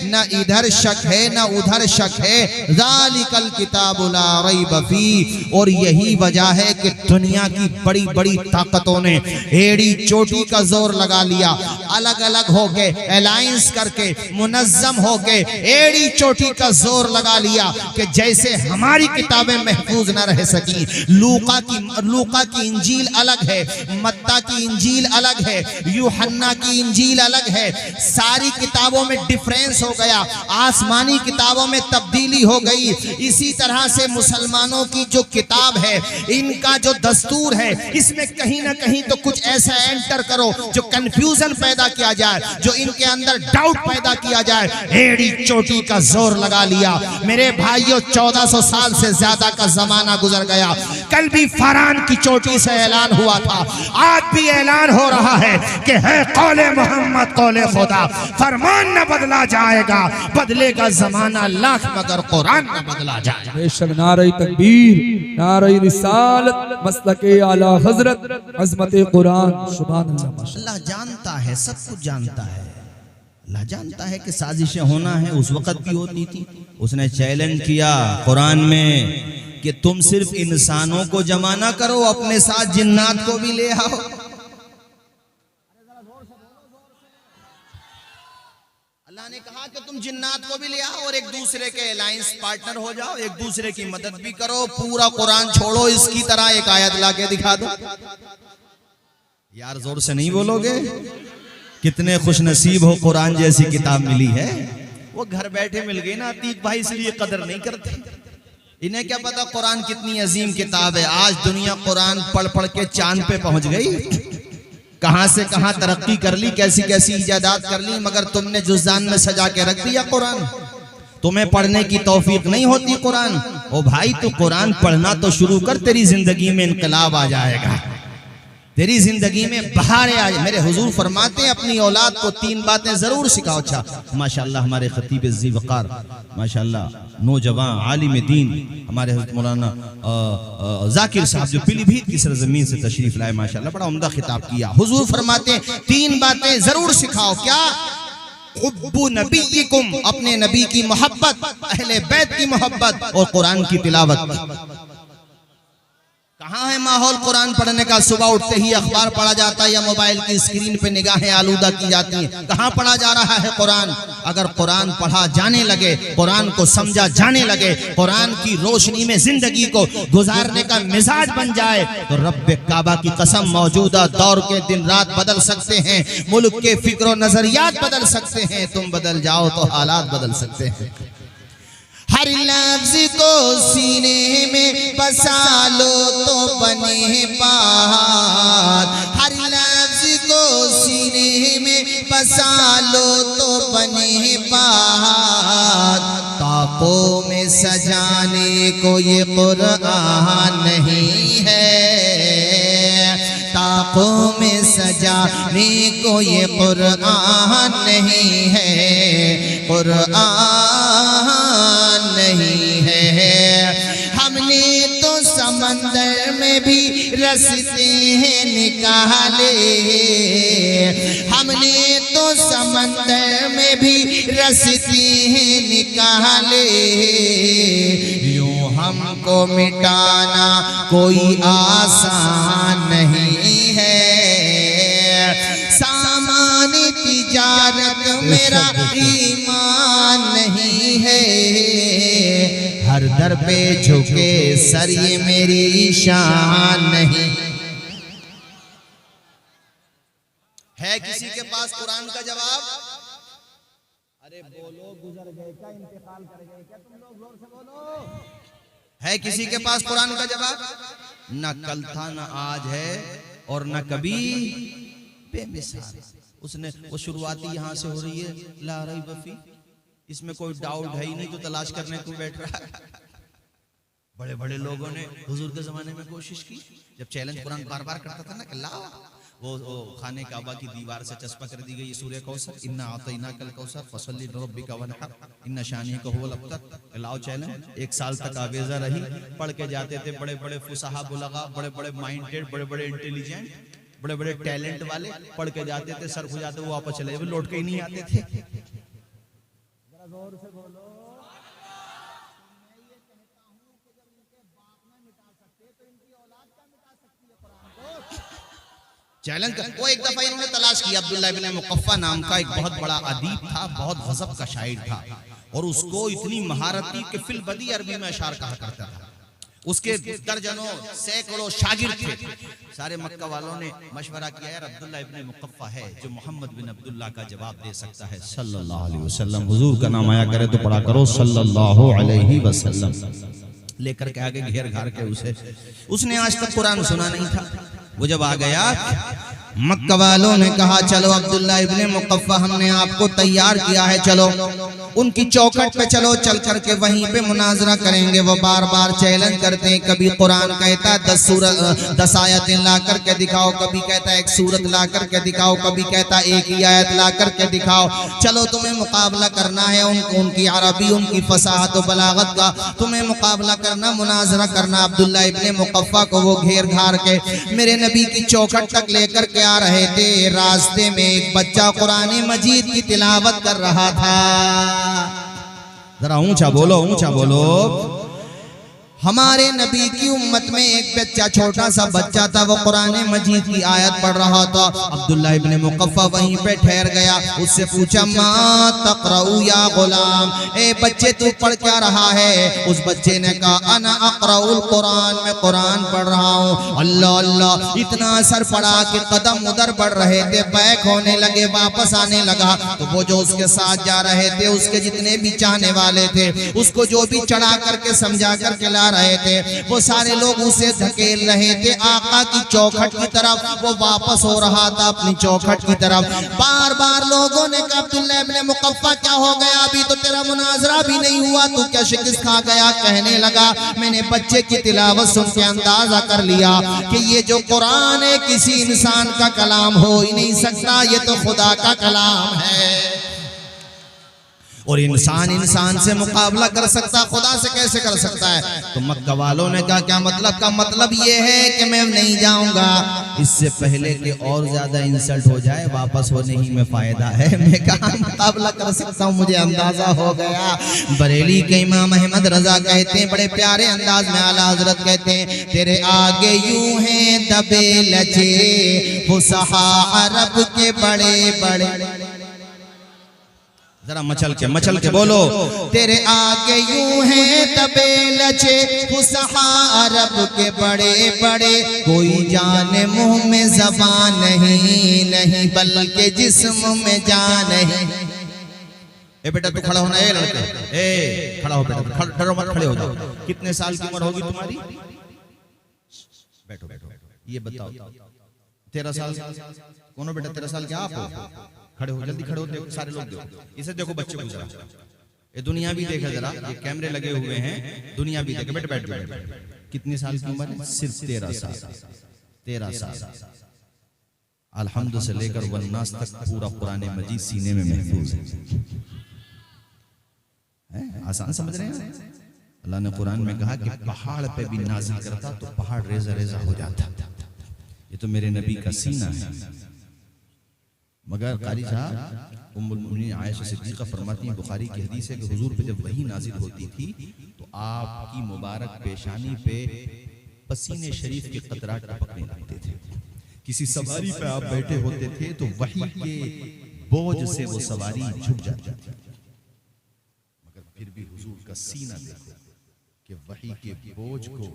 न इधर शक है न उधर शक है। ज़ालिकल किताबु ला रैब फी। और यही वजह है कि दुनिया की बड़ी बड़ी ताकतों ने एड़ी चोटी का जोर लगा लिया, अलग अलग होके अलायंस करके मुनज़्ज़म होके एड़ी चोटी का जोर लगा लिया कि जैसे हमारी किताबें महफूज न रह सकी। लूका की इंजील अलग है, मत्ता की इंजील अलग है, यूहन्ना की इंजील अलग है। सारी किताबों में डिफरेंस हो गया, आसमानी किताबों में तब्दीली हो गई। इसी तरह से मुसलमानों की जो किताब है, इनका जो दस्तूर है, इसमें कहीं ना कहीं तो कुछ ऐसा एंटर करो जो कंफ्यूजन पैदा किया जाए, जो इनके अंदर डाउट पैदा किया जाए। एड़ी चोटी का जोर लगा लिया। मेरे भाइयों, 1400 साल से ज्यादा का जमाना गुजर गया। कल भी फरआन की चोटी से ऐलान हुआ था, आज भी ऐलान हो रहा है कि है कौले मोहम्मद कौले खुदा। फरमान न बदला जाएगा, बदलेगा जमाना लाख मगर कुरान न बदला जाएगा। बेशक नारे तकबीर, नारे रिसालत, मसलके आला हजरत, अज़मते कुरान। सुभान अल्लाह। अल्लाह जानता है, सब कुछ जानता है। अल्लाह जानता है कि साजिशें होना है, उस वक्त भी होती थी। उसने चैलेंज किया कुरान में कि तुम सिर्फ इंसानों को जमा ना करो, अपने साथ जिन्नात को भी ले आओ। अल्लाह ने कहा कि तुम जिन्नात को भी ले आओ और एक दूसरे के अलायंस पार्टनर हो जाओ, एक दूसरे की मदद भी करो। पूरा कुरान छोड़ो, इसकी तरह एक आयत लाके दिखा दो। यार जोर से नहीं बोलोगे? कितने खुश नसीब हो, कुरान जैसी किताब मिली है। वो घर बैठे मिल गई ना अतीक भाई, इसलिए कदर नहीं करते। इन्हें क्या पता कुरान कितनी अजीम किताब है। आज दुनिया कुरान पढ़ पढ़ के चांद पे पहुंच गई, कहां से कहां तरक्की कर ली, कैसी कैसी इजादात कर ली, मगर तुमने जुज़ान में सजा के रख दिया कुरान। तुम्हें पढ़ने की तौफीक नहीं होती कुरान। ओ भाई, तू कुरान पढ़ना तो शुरू कर, तेरी जिंदगी में इनकलाब आ जाएगा, तेरी जिंदगी में बहार आ जाए। मेरे हुजूर फरमाते हैं अपनी औलाद को 3 बातें जरूर सिखाओ। अच्छा माशाअल्लाह हमारे खतीब ज़ी वक़ार, माशाअल्लाह नौजवान आलिम दीन हमारे हज़रत मौलाना जाकिर साहब जो पीलीभीत की सरजमीन से तशरीफ लाए, माशाअल्लाह बड़ा उम्दा खिताब किया। हुजूर फरमाते हैं 3 बातें जरूर सिखाओ। क्या? हुब्बु नबीयिकुम, अपने नबी की मोहब्बत, अहले बैत की मोहब्बत और कुरान की तिलावत। कहाँ है माहौल कुरान पढ़ने का? सुबह उठते ही अखबार पढ़ा जाता है या मोबाइल की स्क्रीन पे निगाहें आलूदा की जाती हैं। कहाँ पढ़ा जा रहा है कुरान? अगर कुरान पढ़ा जाने लगे, कुरान को समझा जाने लगे, कुरान की रोशनी में जिंदगी को गुजारने का मिजाज बन जाए, तो रब्बे काबा की कसम मौजूदा दौर के दिन रात बदल सकते हैं, मुल्क के फिक्र नजरियात बदल सकते हैं। तुम बदल जाओ तो हालात बदल सकते हैं। हर लफ्ज को सीने में बसा लो तो बने पहाड़। हर लफ्ज को सीने में बसा लो तो बने पहाड़। ताकों में सजाने को ये कुरान नहीं है, ताकों में सजाने को ये कुरान नहीं है, कुरान नहीं है। हमने तो समंदर में भी रस्ते हैं निकाले, हमने तो समंदर में भी रस्ते हैं निकाले। यूं हमको मिटाना कोई आसान नहीं है, सामान तिजारत मेरा ईमान नहीं है। हर दर पे झुके सर ये मेरी शान नहीं है। किसी के पास कुरान का जवाब? अरे बोलो, गुजर गए क्या, इंतकाल कर गए क्या तुम लोग? जोर से बोलो। है किसी के पास कुरान का जवाब? न कल था, न आज है और न कभी। बेमिसाल। उसने वो शुरुआती यहाँ से हो रही है ला रैब फी, इसमें कोई डाउट है ही नहीं, तो तलाश करने को बैठ रहा है। बड़े बड़े लोगों ने हुजूर के जमाने में कोशिश की, जब चैलेंज कुरान बार बार करता था ना कि लाओ, वो खाने काबा की दीवार से चस्पा कर दी गई सूरह कौसर, इन्ना आतैना कल कौसर फसल्ली लिरब्बिका वनहर इन्ना शानिअका हुवल अब्तर। लाओ चैलेंज। 1 साल तक आवेजा रही, पढ़ के जाते थे बड़े बड़े फुसहा बुलगा, बड़े बड़े माइंडेड, बड़े बड़े इंटेलिजेंट, बड़े बड़े टैलेंट वाले पढ़ के जाते थे, सर खुजाते वो वापस चले, वो लौट के ही नहीं आते थे। जोर से बोलो। चैलेंज कर। वो एक दफा इन्होंने तलाश किया, अब्दुल्लाह इब्ने मुकफ्फा नाम का एक बहुत बड़ा अदीब था, बहुत गजब का शायर था, और उसको इतनी महारत थी कि फिल बदी अरबी में अशार कहा करता था। उसके दर्जनों सैकड़ों शागिर्द थे। सारे मक्का वालों ने मशवरा किया, यार अब्दुल्लाह इब्ने मुकफ्फा है जो मोहम्मद बिन अब्दुल्लाह का जवाब दे सकता है सल्लल्लाहु अलैहि वसल्लम। हुजूर का नाम आया करे तो पढ़ा करो सल्लल्लाहु अलैहि वसल्लम। लेकर के आगे घेर घार के उसने आज तक कुरान सुना नहीं था। वो जब आ गया, मक्का वालों ने कहा चलो अब्दुल्लाह इब्ने मुकफ्फा हमने आपको तैयार किया है, चलो उनकी चौखट पे चलो, चल करके वहीं पे मुनाजरा करेंगे। वो बार बार चैलेंज करते हैं, कभी कुरान कहता है 10 आयतें ला करके दिखाओ, कभी कहता है 1 सूरत ला करके दिखाओ, कभी कहता है 1 ही आयत ला करके दिखाओ। चलो तुम्हें मुकाबला करना है, उनकी अरबी, उनकी फसाहत और बलागत का तुम्हें मुकाबला करना, मुनाजरा करना। अब्दुल्लाह इब्ने मुकफ्फा को वो घेर घार के मेरे नबी की चौखट तक लेकर के आ रहे थे। रास्ते में एक बच्चा कुरान मजीद की तिलावत कर रहा था। जरा ऊंचा बोलो, ऊंचा बोलो। हमारे नबी की उम्मत में एक बच्चा, छोटा सा बच्चा था, वो कुरान मजीद की आयत पढ़ रहा था। अब्दुल्लाह इब्ने मुकफ्फा वहीं पे ठहर गया, उससे पूछा मा तक़रऊ या गुलाम, ए बच्चे तू पढ़ क्या रहा है? उस बच्चे ने कहा अना अक़रउल कुरान, मैं कुरान पढ़ रहा हूँ। अल्लाह अल्लाह, इतना असर पड़ा कि कदम उधर बढ़ रहे थे, बैक होने लगे, वापस आने लगा। तो वो जो उसके साथ जा रहे थे, उसके जितने भी चाहने वाले थे, उसको जो भी चढ़ा करके समझा करके ला रहे थे, वो सारे लोग उसे धकेल रहे थे आका की चौखट की तरफ। वो वापस हो रहा था अपनी चौखट की तरफ। बार बार लोगों ने कहा अब्दुल्लाह इब्ने मुकफ्फा क्या हो गया, अभी तो तेरा मुनाजरा भी नहीं हुआ, तू क्या शिकस्त खा गया? कहने लगा मैंने बच्चे की तिलावत सुन के अंदाजा कर लिया कि ये जो कुरान है किसी इंसान का कलाम हो ही नहीं सकता, ये तो खुदा का कलाम है। और इंसान से मुकाबला कर सकता, खुदा से कैसे कर सकता है? तो मक्का वालों ने कहा क्या मतलब? का मतलब ये है कि मैं नहीं जाऊंगा, इससे पहले कि और ज्यादा इंसल्ट हो जाए, वापस होने ही में फायदा है। मैं कहा मुकाबला कर सकता हूँ, मुझे अंदाजा हो गया। बरेली के इमाम अहमद रजा कहते हैं, बड़े प्यारे अंदाज में आला हजरत कहते हैं, तेरे आगे यूं हैं दबे लचे फुसहा अरब के बड़े बड़े। जरा मचल के बोलो, तेरे आगे यूं हैं दबे लचे फुसहा अरब के बड़े बड़े, कोई जाने मुंह में ज़बान नहीं बल्कि जिस्म में जान है। ए बेटा तू खड़ा होना, ए लड़के, ए खड़ा हो बेटा, डरो मत, खड़े हो जाओ। कितने साल की उम्र होगी तुम्हारी? बैठो, ये बताओ। 13 साल? कौन हो बेटा 13 साल के? आप हो? खड़े हो, जल्दी खड़े हो, देखो सारे लोग देखो, इसे देखो बच्चे को जरा, ये दुनिया भी देखे जरा, ये कैमरे लगे हुए हैं, दुनिया भी देखे। बैठ। कितने साल की उम्र है? सिर्फ 13 साल। 13 साल। अल्हम्दुलिल्लाह से लेकर वन्नास तक पूरा कुरान मजीद सीने में महफूज है। आसान समझ रहे हैं? अल्लाह ने कुरान में कहा कि पहाड़ पे भी नाज़िल करता तो पहाड़ रेजा रेजा हो जाता। ये तो मेरे नबी का सीना है। मगर कारी साहब उम्मुल मोमिनीन आयशा सिद्दीक़ा फरमाती हैं, बुखारी की हदीस है कि हुजूर पे जब वही नाजिल होती थी तो आपकी मुबारक पेशानी पे पसीने शरीफ के कतरात टपकने लगते थे। किसी सवारी पे आप बैठे होते थे तो वही के बोझ से वो सवारी झुक जाती थी, मगर फिर भी हुजूर का सीना देखो कि वही के बोझ को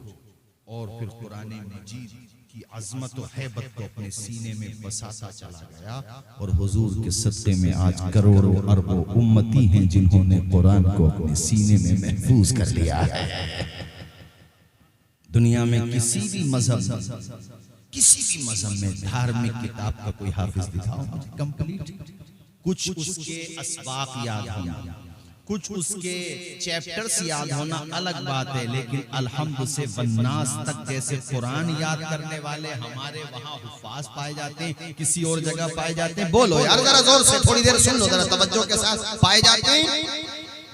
और फिर कुरान मजीद की अज़मत और हैबत को अपने सीने में बसाता चला गया। और हुजूर के सदक़े में आज करोड़ों अरबों उम्मती हैं जिन्होंने कुरान को अपने सीने में महफूज कर लिया है। दुनिया में किसी भी मजहब में धार्मिक किताब का कोई हाफिज दिखाओ कंप्लीट। कुछ उसके असबाक याद होना, कुछ उसके चैप्टर्स याद होना अलग बात है, लेकिन अल्हम्द से वन्नास तक जैसे कुरान याद करने वाले हमारे वहाँ हुफ़ाज़ पाए जाते हैं, किसी और जगह पाए जाते हैं। बोलो यार जरा जोर से, थोड़ी देर सुन लो जरा तवज्जो के साथ। पाए जाते हैं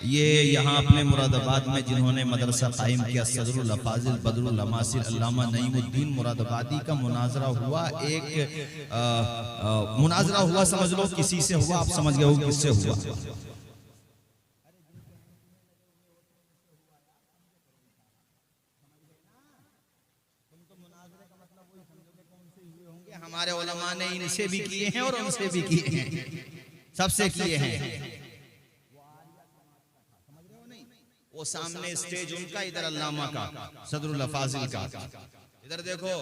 ये यहाँ अपने मुरादाबाद में जिन्होंने मदरसा कायम किया, सदरुल अफाजिल बदरुल अमासिल अल्लामा नईमुद्दीन मुरादाबादी का मुनाजरा हुआ। मुनाजरा हुआ, समझ लो किसी से हुआ, आप समझ गए हो किससे हुआ। हमारे उलमा ने इनसे भी किए हैं और उनसे भी किए हैं, सबसे किए हैं। वो सामने स्टेज उनका, इधर अल्लामा का, सदरुल फाजिल का। इधर देखो,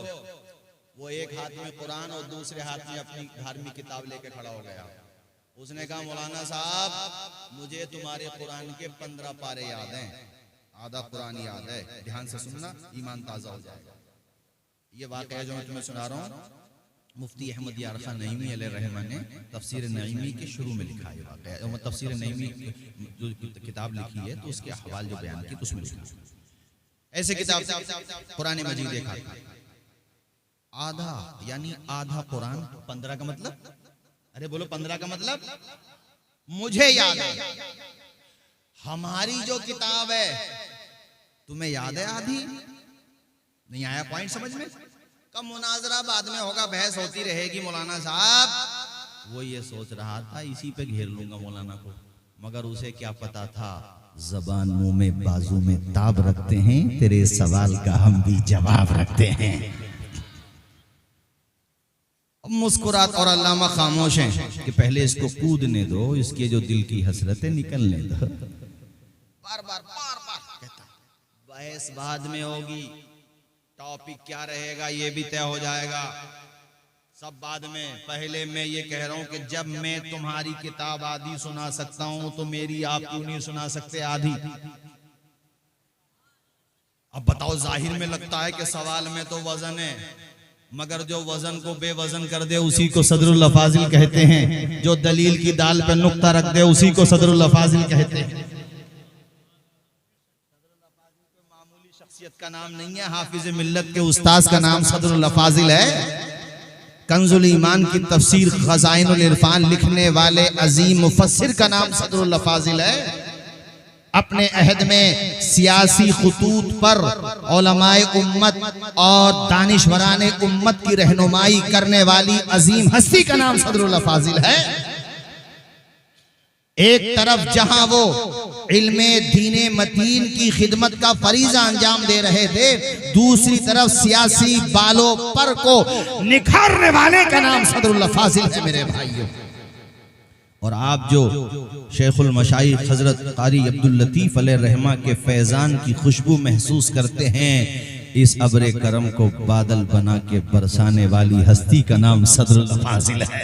वो एक हाथ में कुरान और दूसरे हाथ में अपनी धार्मिक किताब लेके खड़ा हो गया। उसने कहा मौलाना साहब मुझे तुम्हारे कुरान के 15 पारे याद हैं, आधा कुरान याद है, ध्यान से सुनना, ईमान ताजा हो जाएगा। ये वाकया जो मैं तुम्हें सुना रहा हूँ, मुफ्ती अहमद यार खान नईमी अलैहिर्रहमत ने तफसीर नईमी के शुरू में लिखा है वाकया। तफसीर नईमी जो किताब लिखी है तो उसके अहवाल जो बयान किए तो उसमें लिखा ऐसे किताब कुरान मजीद देखा, आधा यानी आधा कुरान, 15 का मतलब, अरे बोलो 15 का मतलब, मुझे याद है। हमारी जो किताब है तुम्हें याद है आधी? नहीं आया पॉइंट समझ में? कब मुनाजरा बाद में होगा, बहस होती रहेगी मौलाना साहब। वो ये सोच रहा था इसी पे घेर लूंगा मौलाना को, मगर उसे क्या पता था जबान मुंह में बाजू में ताब रखते हैं, तेरे सवाल का हम भी जवाब रखते हैं। मुस्कुरात और अल्लामा खामोश हैं कि पहले इसको कूदने दो, इसके जो दिल की हसरतें निकलने दो। बार बार कहता, बहस बाद में होगी, टॉपिक क्या रहेगा ये भी तय हो जाएगा, सब बाद में। पहले मैं ये कह रहा हूं कि जब मैं तुम्हारी किताब आधी सुना सकता हूं तो मेरी आप क्यों नहीं सुना सकते आधी? अब बताओ, जाहिर में लगता है कि सवाल में तो वजन है, मगर जो वजन को बेवजन कर दे उसी को सदरुल अफाजिल कहते हैं, जो दलील की दाल पे नुक्ता रख दे उसी को सदरुल अफाजिल कहते हैं। मामूली शख्सियत का नाम नहीं है, हाफिज मिल्लत के उस्ताद का नाम सदरुल अफाजिल है। कंजुल ईमान की तफसीर खजाइनुल इरफान लिखने वाले अजीम मुफस्सिर का नाम सदरुल अफाजिल है। अपने अहद में सियासी खुतूत पर उलमाए उम्मत और दानिशवराने उम्मत की रहनुमाई करने वाली अजीम हस्ती का नाम सदरुल अफाजिल है। एक तरफ जहां वो इल्मे दीने मतीन की खिदमत का फरीजा अंजाम दे रहे थे, दूसरी तरफ सियासी बालों पर को निखारने वाले का नाम सदरुल अफाजिल है मेरे भाइयों। और आप जो शेखुल मशाइख हजरत कारी अब्दुल लतीफ अलैहिर्रहमा के फैजान की खुशबू महसूस करते हैं, इस अब्रे करम को बादल बना के बरसाने वाली हस्ती का नाम सदरुल अफाजिल है।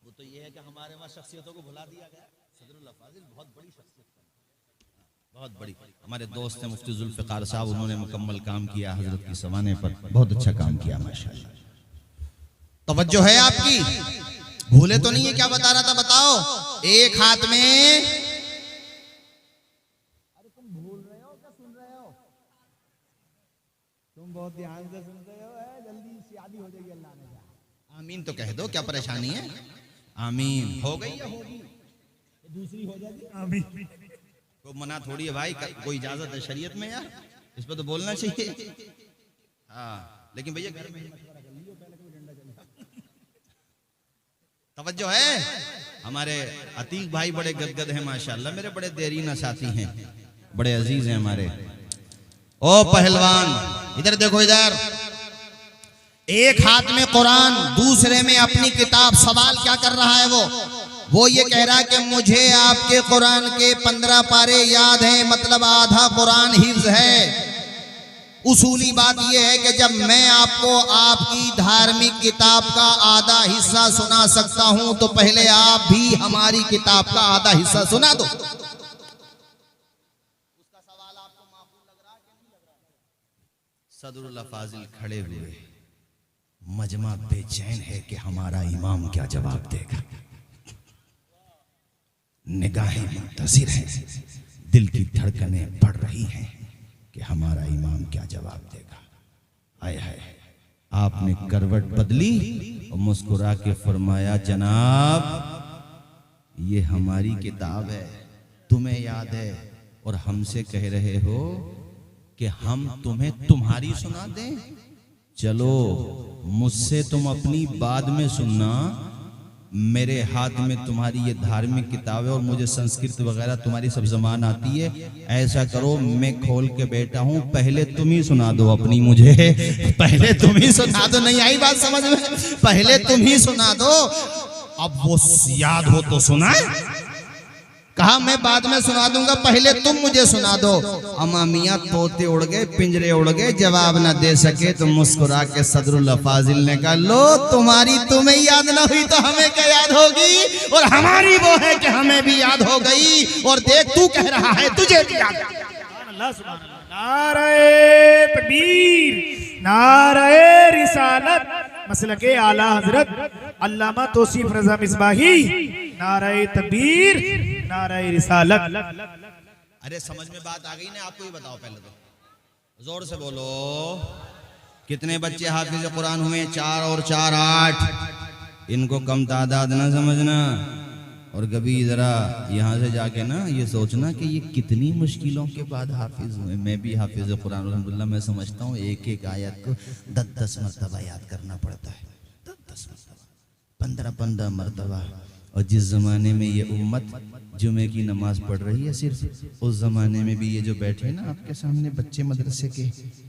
वो तो ये है कि हमारे वहां शख्सियतों को भुला दिया गया। सदरुल अफाजिल बहुत बड़ी शख्सियत, बहुत बड़ी। हमारे दोस्त हैं मुफ्ती जुल्फिकार साहब, उन्होंने मुकम्मल काम किया हजरत की सवाने पर, बहुत अच्छा काम किया माशाअल्लाह। तवज्जो है आपकी? भूले तो नहीं है? क्या बता रहा था बताओ? एक हाथ में, अरे तुम भूल रहे हो क्या सुन रहे हो? तुम बहुत ध्यान से सुन रहे हो, जल्दी शादी हो जाएगी अल्लाह ने कहा। आमीन तो कह दो, क्या परेशानी है? आमीन हो गई या होगी? दूसरी हो जाती आमीन। तो मना थोड़ी है भाई, कोई इजाजत है शरीयत में यार, इस पर तो बोलना चाहिए। हाँ लेकिन भैया घर में मशवरा कर लियो पहले, कोई डंडा चलेगा। तवज्जो है? हमारे अतीक भाई बड़े गदगद हैं माशाअल्लाह, मेरे बड़े देरीना साथी हैं, बड़े अजीज हैं हमारे। ओ पहलवान इधर देखो, इधर एक हाथ में कुरान, दूसरे में अपनी किताब। सवाल क्या कर रहा है वो ये कह रहा है कि मुझे आपके कुरान के 15 पारे याद हैं, मतलब आधा कुरान हिफ्ज है। उसूली बात यह है कि जब मैं आपको आपकी धार्मिक किताब का आधा हिस्सा सुना सकता हूं तो पहले आप भी हमारी किताब का आधा हिस्सा सुना दो। उसका सवाल आपको माकूल लग रहा है कि नहीं लग रहा? सदरुल अफाजिल खड़े हुए, मजमा बेचैन है कि हमारा इमाम क्या जवाब देगा। निगाहें मुंतज़िर हैं, दिल की धड़कनें बढ़ रही हैं कि हमारा इमाम क्या जवाब देगा। आए हाय, आपने करवट बदली और मुस्कुरा के फरमाया, जनाब ये हमारी किताब है, तुम्हें याद है और हमसे कह रहे हो कि हम तुम्हें तुम्हारी सुना दें? चलो मुझसे तुम अपनी बाद में सुनना, मेरे हाथ में तुम्हारी ये धार्मिक किताब है और मुझे संस्कृत वगैरह तुम्हारी सब जबान आती है, ऐसा करो मैं खोल के बैठा हूँ, पहले तुम ही सुना दो अपनी मुझे, पहले तुम ही सुना दो। नहीं आई बात समझ में? पहले तुम ही सुना दो। अब वो याद हो तो सुनाए, कहा मैं बाद में सुना दूंगा, पहले तुम मुझे सुना दो। अम्मा मियाँ तोते उड़ गए, पिंजरे उड़ गए, जवाब ना दे सके तो मुस्कुरा के सदरुल फाजिल ने कहा, लो तुम्हारी तुम्हें याद ना हुई तो हमें क्या याद होगी, और हमारी वो है कि हमें भी याद हो गई। और देख तू कह रहा है तुझे भी याद। अल्लाह सुभान अल्लाह। नारे तकबीर, नारे रिसालत, मसलके आला हजरत अल्लामा तौसीफ रजा मिसबाही, नारे तकबीर, नारे रिसालत। अरे समझ में बात आ गई ना? आपको ही बताओ, पहले तो जोर से बोलो, कितने बच्चे हाफिज कुरान हुए? 4 और 4 8। इनको कम तादाद ना समझना, और कभी जरा यहाँ से जाके ना ये सोचना कि ये कितनी मुश्किलों के बाद हाफिज हुए। मैं भी हाफिज कुरान अल्हम्दुलिल्लाह, मैं समझता हूँ एक एक आयत को 10-10 मरतबा याद करना पड़ता है, 10-10 मरतबा, 15-15 मरतबा। और जिस ज़माने में ये उम्मत जुमे की नमाज पढ़ रही है सिर्फ, उस ज़माने में भी ये जो बैठे ना आपके सामने बच्चे मदरसे के,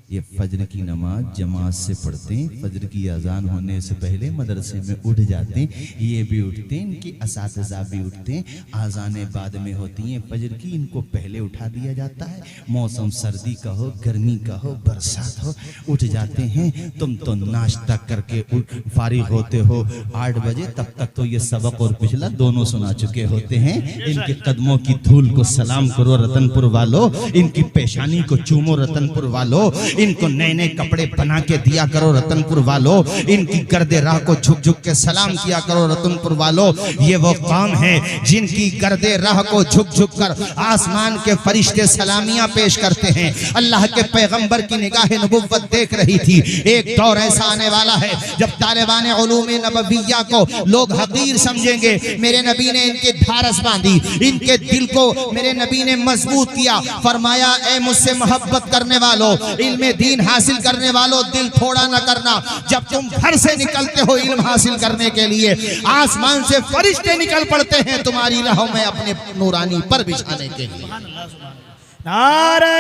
ये फजर की नमाज जमात से पढ़ते हैं। फजर की अजान होने से पहले मदरसे में उठ जाते हैं, ये भी उठते हैं, इनकी असातिज़ा भी उठते हैं। आज़ानें बाद में होती हैं फजर की, इनको पहले उठा दिया जाता है। मौसम सर्दी का हो, गर्मी का हो, बरसात हो, उठ जाते हैं। तुम तो नाश्ता करके फारिग होते हो 8 बजे, तब तक तो ये सबक और पिछला दोनों सुना चुके होते हैं। इनके कदमों की धूल को सलाम करो रतनपुर वालों, इनकी पेशानी को चूमो रतनपुर वालों, इनको नए नए कपड़े बना के दिया करो रतनपुर वालों, इनकी गर्दे राह को झुक झुक के सलाम किया करो रतनपुर वालों। ये वो काम है जिनकी गर्दे राह को झुक झुक कर आसमान के फरिश्ते सलामियां पेश करते हैं। अल्लाह के पैगंबर की निगाह नबुव्वत देख रही थी। एक दौर ऐसा आने वाला है जब तालिबान उलूम नबविया को लोग हकीर समझेंगे। मेरे नबी ने इनके धारस बांधी, इनके दिल को मेरे नबी ने मजबूत किया। फरमाया, ए मुझसे मोहब्बत करने वालों, इल्म दीन हासिल करने वालों, दिल थोड़ा न करना। जब तुम घर से निकलते हो इल्म हासिल करने के लिए, आसमान से फरिश्ते निकल पड़ते हैं तुम्हारी राहों में अपने नूरानी पर बिछाने के लिए। नारे